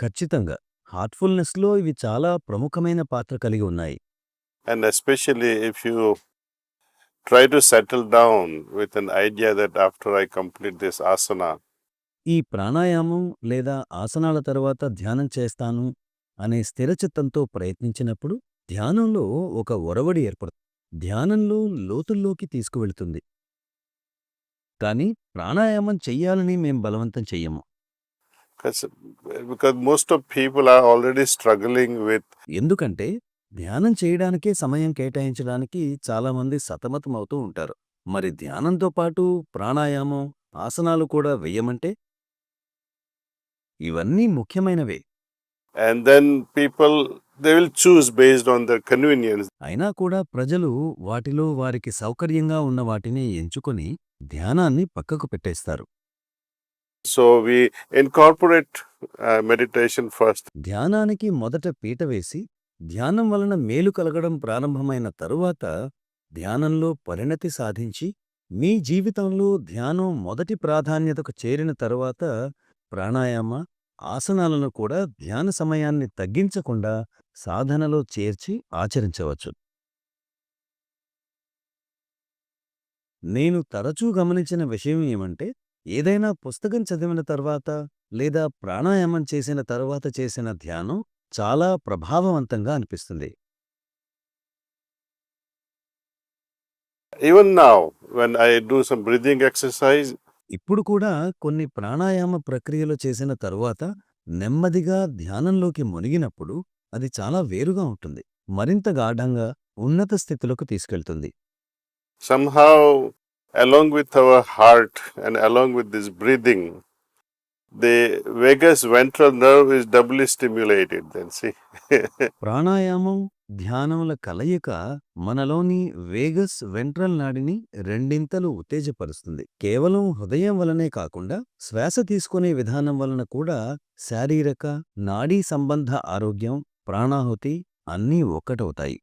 ఖచ్చితంగా. హార్ట్‌ఫుల్‌నెస్‌లో ఇవి చాలా ప్రముఖమైన పాత్ర కలిగి ఉన్నాయి. And especially if you try to settle down with an idea that after I complete this asana, ఈ ప్రాణాయామం లేదా ఆసనాల తరువాత ధ్యానం చేస్తాను అనే స్థిరచిత్తంతో ప్రయత్నించినప్పుడు ధ్యానంలో ఒక ఒరవడి ఏర్పడుతుంది. ధ్యానంలో లోతుల్లోకి తీసుకువెళుతుంది. కానీ ప్రాణాయామం చెయ్యాలని మేం బలవంతం చెయ్యము. because because most of people are already struggling with ఎందుకంటే ధ్యానం చేయడానికే సమయం కేటాయించడానికి చాలామంది సతమతమవుతూ ఉంటారు. మరి ధ్యానంతో పాటు ప్రాణాయామం, ఆసనాలు కూడా వెయ్యమంటే? ఇవన్నీ ముఖ్యమైనవే. and then people they will choose based on their convenience. అయినా కూడా ప్రజలు వాటిలో వారికి సౌకర్యంగా ఉన్న వాటిని ఎంచుకొని ధ్యానాన్ని పక్కకు పెట్టేస్తారు. So we incorporate meditation first. ధ్యానానికి మొదట పీట వేసి ధ్యానం వలన మేలు కలగడం ప్రారంభమైన తరువాత ధ్యానంలో పరిణతి సాధించి మీ జీవితంలో ధ్యానం మొదటి ప్రాధాన్యతకు చేరిన తరువాత ప్రాణాయామ, ఆసనాలను కూడా ధ్యాన సమయాన్ని తగ్గించకుండా సాధనలో చేర్చి ఆచరించవచ్చు. నేను తరచూ గమనించిన విషయం ఏమంటే, ఏదైనా పుస్తకం చదివిన తర్వాత లేదా ప్రాణాయామం చేసిన తరువాత చేసిన ధ్యానం చాలా ప్రభావవంతంగా అనిపిస్తుంది. Even now, when I do some breathing exercise, ఇప్పుడు కూడా కొన్ని ప్రాణాయామ ప్రక్రియలు చేసిన తరువాత నెమ్మదిగా ధ్యానంలోకి మునిగినప్పుడు అది చాలా వేరుగా ఉంటుంది. మరింత గాఢంగా ఉన్నత స్థితిలోకి తీసుకెళ్తుంది. somehow, along with our heart and along with this breathing, the vagus ventral nerve is doubly stimulated. Then see, ప్రాణాయామం, ధ్యానముల కలయిక మనలోని వేగస్ వెంట్రల్ నాడిని రెండింతలు ఉత్తేజపరుస్తుంది. కేవలం హృదయం వలనే కాకుండా శ్వాస తీసుకునే విధానం వలన కూడా శారీరక, నాడీ సంబంధ ఆరోగ్యం, ప్రాణాహుతి అన్నీ ఒక్కటవుతాయి.